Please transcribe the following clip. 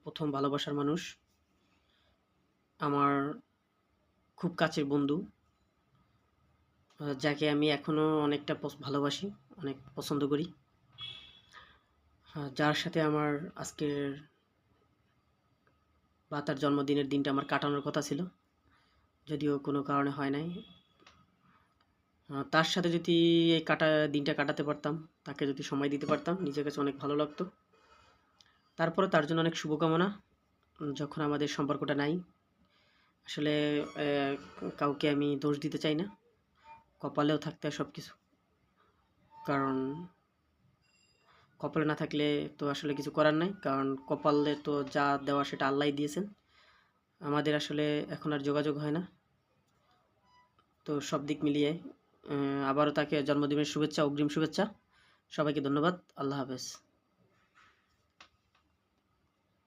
প্রথম ভালোবাসার মানুষ আমার খুব কাছের বন্ধু, যাকে আমি এখনও অনেকটা ভালোবাসি, অনেক পছন্দ করি। যার সাথে আমার আজকের বা তার জন্মদিনের দিনটা আমার কাটানোর কথা ছিল, যদিও কোনো কারণে হয় নাই। তার সাথে যদি এই দিনটা কাটাতে পারতাম, তাকে যদি সময় দিতে পারতাম, নিজের কাছে অনেক ভালো লাগতো। তারপরে তার জন্য অনেক শুভকামনা। যখন আমাদের সম্পর্কটা নাই, আসলে কাউকে আমি দোষ দিতে চাই না। কপালেও থাকতে হয় সব কিছু, কারণ কপালে না থাকলে তো আসলে কিছু করার নাই, কারণ কপালে তো যা দেওয়া সেটা আল্লাহই দিয়েছেন। আমাদের আসলে এখন আর যোগাযোগ হয় না। তো সব দিক মিলিয়ে আবারও তাকে জন্মদিনের শুভেচ্ছা, অগ্রিম শুভেচ্ছা। সবাইকে ধন্যবাদ। আল্লাহ হাফেজ।